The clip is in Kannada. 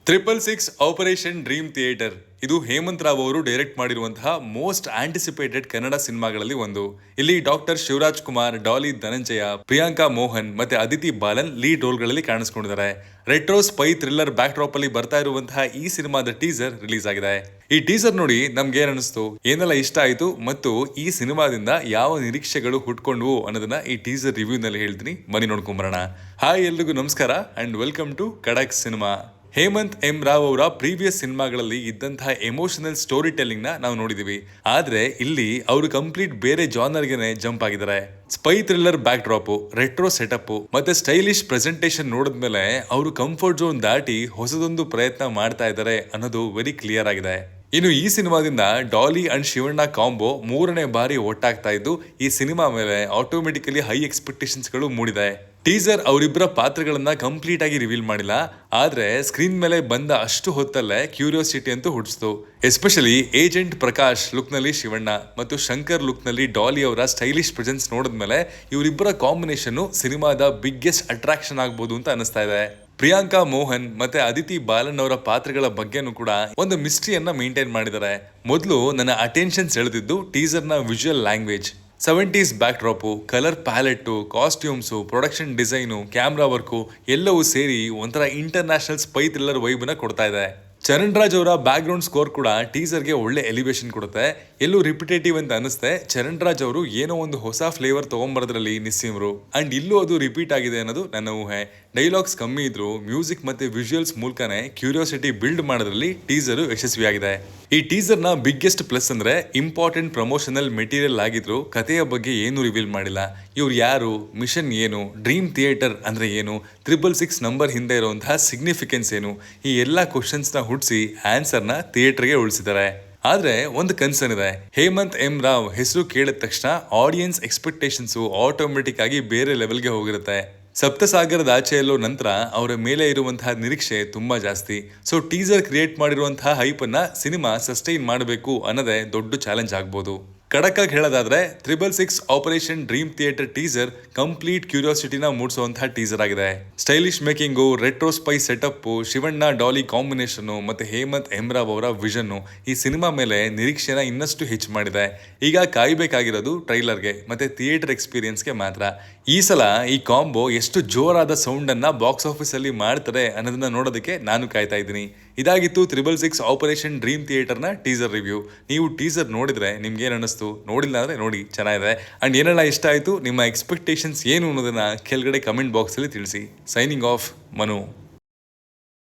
666 ಆಪರೇಷನ್ ಡ್ರೀಮ್ ಥಿಯೇಟರ್ ಇದು ಹೇಮಂತ್ ರಾವ್ ಅವರು ಡೈರೆಕ್ಟ್ ಮಾಡಿರುವಂತಹ ಮೋಸ್ಟ್ ಆಂಟಿಸಿಪೇಟೆಡ್ ಕನ್ನಡ ಸಿನಿಮಾಗಳಲ್ಲಿ ಒಂದು. ಇಲ್ಲಿ ಡಾಕ್ಟರ್ ಶಿವರಾಜ್ ಕುಮಾರ್, ಡಾಲಿ ಧನಂಜಯ, ಪ್ರಿಯಾಂಕಾ ಮೋಹನ್ ಮತ್ತೆ ಅದಿತಿ ಬಾಲನ್ ಲೀಡ್ ರೋಲ್ಗಳಲ್ಲಿ ಕಾಣಿಸ್ಕೊಂಡಿದ್ದಾರೆ. Retro spy thriller backdrop ಅಲ್ಲಿ ಬರ್ತಾ ಇರುವಂತಹ ಈ ಸಿನಿಮಾದ ಟೀಸರ್ ರಿಲೀಸ್ ಆಗಿದೆ. ಈ ಟೀಸರ್ ನೋಡಿ ನಮ್ಗೆ ಏನ್ ಅನಿಸ್ತು, ಏನೆಲ್ಲ ಇಷ್ಟ ಆಯ್ತು ಮತ್ತು ಈ ಸಿನಿಮಾದಿಂದ ಯಾವ ನಿರೀಕ್ಷೆಗಳು ಹುಟ್ಕೊಂಡ್ವು ಅನ್ನೋದನ್ನ ಈ ಟೀಸರ್ ರಿವ್ಯೂ ನಲ್ಲಿ ಹೇಳ್ತೀನಿ, ಬನ್ನಿ ನೋಡ್ಕೊಂಬರೋಣ. ಹಾಯ್, ಎಲ್ರಿಗೂ ನಮಸ್ಕಾರ ಅಂಡ್ ವೆಲ್ಕಮ್ ಟು ಖಡಕ್ ಸಿನಿಮಾ. ಹೇಮಂತ್ ಎಂ ರಾವ್ ಅವರ ಪ್ರೀವಿಯಸ್ ಸಿನಿಮಾಗಳಲ್ಲಿ ಇದ್ದಂತಹ ಎಮೋಷನಲ್ ಸ್ಟೋರಿ ಟೆಲ್ಲಿಂಗ್ ನ ನಾವು ನೋಡಿದೀವಿ. ಆದ್ರೆ ಇಲ್ಲಿ ಅವರು ಕಂಪ್ಲೀಟ್ ಬೇರೆ ಜಾನರ್ಗೆ ಜಂಪ್ ಆಗಿದ್ದಾರೆ. Spy thriller back drop, retro setup ಮತ್ತೆ ಸ್ಟೈಲಿಶ್ ಪ್ರೆಸೆಂಟೇಷನ್ ನೋಡಿದ್ಮೇಲೆ ಅವರು ಕಂಫರ್ಟ್ ಝೋನ್ ದಾಟಿ ಹೊಸದೊಂದು ಪ್ರಯತ್ನ ಮಾಡ್ತಾ ಇದ್ದಾರೆ ಅನ್ನೋದು ವೆರಿ ಕ್ಲಿಯರ್ ಆಗಿದೆ. ಇನ್ನು ಈ ಸಿನಿಮಾದಿಂದ ಡಾಲಿ ಅಂಡ್ ಶಿವಣ್ಣ ಕಾಂಬೋ ಮೂರನೇ ಬಾರಿ ಒಟ್ಟಾಗ್ತಾ ಇದ್ದು ಈ ಸಿನಿಮಾ ಮೇಲೆ ಆಟೋಮೆಟಿಕಲಿ ಹೈ ಎಕ್ಸ್ಪೆಕ್ಟೇಷನ್ಸ್ ಗಳು ಮೂಡಿದೆ. ಟೀಸರ್ ಅವರಿಬ್ಬರ ಪಾತ್ರಗಳನ್ನ ಕಂಪ್ಲೀಟ್ ಆಗಿ ರಿವೀಲ್ ಮಾಡಿಲ್ಲ, ಆದ್ರೆ ಸ್ಕ್ರೀನ್ ಮೇಲೆ ಬಂದ ಅಷ್ಟು ಹೊತ್ತಲ್ಲೇ ಕ್ಯೂರಿಯಾಸಿಟಿ ಅಂತೂ ಹುಟ್ಟಿಸ್ತು. ಎಸ್ಪೆಷಲಿ ಏಜೆಂಟ್ ಪ್ರಕಾಶ್ ಲುಕ್ ನಲ್ಲಿ ಶಿವಣ್ಣ ಮತ್ತು ಶಂಕರ್ ಲುಕ್ ನಲ್ಲಿ ಡಾಲಿ ಅವರ ಸ್ಟೈಲಿಶ್ ಪ್ರೆಸೆನ್ಸ್ ನೋಡಿದ್ಮೇಲೆ ಇವರಿಬ್ಬರ ಕಾಂಬಿನೇಷನ್ ಸಿನಿಮಾದ ಬಿಗ್ಗೆಸ್ಟ್ ಅಟ್ರಾಕ್ಷನ್ ಆಗ್ಬೋದು ಅಂತ ಅನಿಸ್ತಾ ಇದೆ. ಪ್ರಿಯಾಂಕಾ ಮೋಹನ್ ಮತ್ತೆ ಅದಿತಿ ಬಾಲನ್ ಅವರ ಪಾತ್ರಗಳ ಬಗ್ಗೆನೂ ಕೂಡ ಒಂದು ಮಿಸ್ಟ್ರಿಯನ್ನ ಮೇಂಟೈನ್ ಮಾಡಿದ್ದಾರೆ. ಮೊದಲು ನನ್ನ ಅಟೆನ್ಷನ್ ಸೆಳೆದಿದ್ದು ಟೀಸರ್ ನ visual language. 70s backdrop, colour palette, costumes, production design, camera work ಎಲ್ಲವೂ ಸೇರಿ ಒಂಥರ ಇಂಟರ್ನ್ಯಾಷನಲ್ ಸ್ಪೈ ಥ್ರಿಲ್ಲರ್ ವೈಬ್ನ ಕೊಡ್ತಾ ಇದೆ. ಚರಣ್ ರಾಜ್ ಅವರ ಬ್ಯಾಕ್ ಗ್ರೌಂಡ್ ಸ್ಕೋರ್ ಕೂಡ ಟೀಸರ್ಗೆ ಒಳ್ಳೆ ಎಲಿವೇಶನ್ ಕೊಡುತ್ತೆ. ಎಲ್ಲೂ ರಿಪಿಟೇಟಿವ್ ಅಂತ ಅನಿಸುತ್ತೆ. ಚರಣ್ ರಾಜ್ ಅವರು ಏನೋ ಒಂದು ಹೊಸ ಫ್ಲೇವರ್ ತಗೊಂಬರೋದ್ರಲ್ಲಿ ನಿಸ್ಸೀಮರು. ಅಂಡ್ ಇಲ್ಲೂ ಅದು ರಿಪೀಟ್ ಆಗಿದೆ ಅನ್ನೋದು ನನ್ನ ಊಹೆ. ಡೈಲಾಗ್ಸ್ ಕಮ್ಮಿ ಇದ್ರು ಮ್ಯೂಸಿಕ್ ಮತ್ತೆ ವಿಜುವಲ್ಸ್ ಮೂಲಕನೇ ಕ್ಯೂರಿಯಾಸಿಟಿ ಬಿಲ್ಡ್ ಮಾಡೋದ್ರಲ್ಲಿ ಟೀಸರ್ ಯಶಸ್ವಿಯಾಗಿದೆ. ಈ ಟೀಸರ್ ನ ಬಿಗ್ಗೆಸ್ಟ್ ಪ್ಲಸ್ ಅಂದ್ರೆ ಇಂಪಾರ್ಟೆಂಟ್ ಪ್ರಮೋಷನಲ್ ಮೆಟೀರಿಯಲ್ ಆಗಿದ್ರು ಕಥೆಯ ಬಗ್ಗೆ ಏನು ರಿವೀಲ್ ಮಾಡಿಲ್ಲ. ಇವ್ರು ಯಾರು, ಮಿಷನ್ ಏನು, ಡ್ರೀಮ್ ಥಿಯೇಟರ್ ಅಂದ್ರೆ ಏನು, 666 ನಂಬರ್ ಹಿಂದೆ ಇರುವಂತಹ ಸಿಗ್ನಿಫಿಕೆನ್ಸ್ ಏನು, ಈ ಎಲ್ಲಾ ಕ್ವಶನ್ಸ್ ನ ಹುಟ್ಟಿಸಿ ಆನ್ಸರ್ ನ ಥಿಯೇಟರ್ಗೆ ಉಳಿಸಿದ್ದಾರೆ. ಆದ್ರೆ ಒಂದು ಕನ್ಸರ್ನ್ ಇದೆ. ಹೇಮಂತ್ ಎಂ ರಾವ್ ಹೆಸರು ಕೇಳಿದ ತಕ್ಷಣ ಆಡಿಯನ್ಸ್ ಎಕ್ಸ್ಪೆಕ್ಟೇಷನ್ಸ್ ಆಟೋಮೆಟಿಕ್ ಆಗಿ ಬೇರೆ ಲೆವೆಲ್ಗೆ ಹೋಗಿರುತ್ತೆ. ಸಪ್ತಸಾಗರದ ಆಚೆಯಲ್ಲೋ ನಂತರ ಅವರ ಮೇಲೆ ಇರುವಂತಹ ನಿರೀಕ್ಷೆ ತುಂಬಾ ಜಾಸ್ತಿ. ಸೊ ಟೀಸರ್ ಕ್ರಿಯೇಟ್ ಮಾಡಿರುವಂತಹ ಹೈಪ್ ಅನ್ನ ಸಿನಿಮಾ ಸಸ್ಟೈನ್ ಮಾಡಬೇಕು ಅನ್ನೋದೇ ದೊಡ್ಡ ಚಾಲೆಂಜ್ ಆಗ್ಬೋದು. ಖಡಕ್ ಆಗಿ ಹೇಳೋದಾದ್ರೆ 666 operation dream theater teaser complete ಕ್ಯೂರಿಯಾಸಿಟಿನ ಮೂಡಿಸುವಂತಹ ಟೀಸರ್ ಆಗಿದೆ. Stylish making, retro spy setup, Shivanna Dolly combination ಮತ್ತೆ ಹೇಮಂತ್ ಎಂ ರಾವ್ ಅವರ ವಿಷನ್ ಈ ಸಿನಿಮಾ ಮೇಲೆ ನಿರೀಕ್ಷೆನ ಇನ್ನಷ್ಟು ಹೆಚ್ಚು ಮಾಡಿದೆ. ಈಗ ಕಾಯ್ಬೇಕಾಗಿರೋದು ಟ್ರೈಲರ್ಗೆ ಮತ್ತೆ ಥಿಯೇಟರ್ ಎಕ್ಸ್ಪೀರಿಯನ್ಸ್ಗೆ ಮಾತ್ರ. ಈ ಸಲ ಈ ಕಾಂಬೋ ಎಷ್ಟು ಜೋರಾದ ಸೌಂಡ್ ಅನ್ನ ಬಾಕ್ಸ್ ಆಫೀಸ್ ಅಲ್ಲಿ ಮಾಡ್ತಾರೆ ಅನ್ನೋದನ್ನ ನೋಡೋದಕ್ಕೆ ನಾನು ಕಾಯ್ತಾ ಇದ್ದೀನಿ. ಇದಾಗಿತ್ತು 666 ಆಪರೇಷನ್ ಡ್ರೀಮ್ ಥಿಯೇಟರ್ ನ ಟೀಸರ್ ರಿವ್ಯೂ. ನೀವು ಟೀಸರ್ ನೋಡಿದ್ರೆ ನಿಮ್ಗೆ ಏನ್ ಅನಿಸ್ತು? ನೋಡಿಲ್ಲ ಅಂದ್ರೆ ನೋಡಿ, ಚೆನ್ನಾಗಿದೆ. ಅಂಡ್ ಏನೆಲ್ಲ ಇಷ್ಟ ಆಯ್ತು, ನಿಮ್ಮ ಎಕ್ಸ್ಪೆಕ್ಟೇಷನ್ಸ್ ಏನು ಅನ್ನೋದನ್ನ ಕೆಳಗಡೆ ಕಮೆಂಟ್ ಬಾಕ್ಸ್ ಅಲ್ಲಿ ತಿಳಿಸಿ. Signing off, Manu.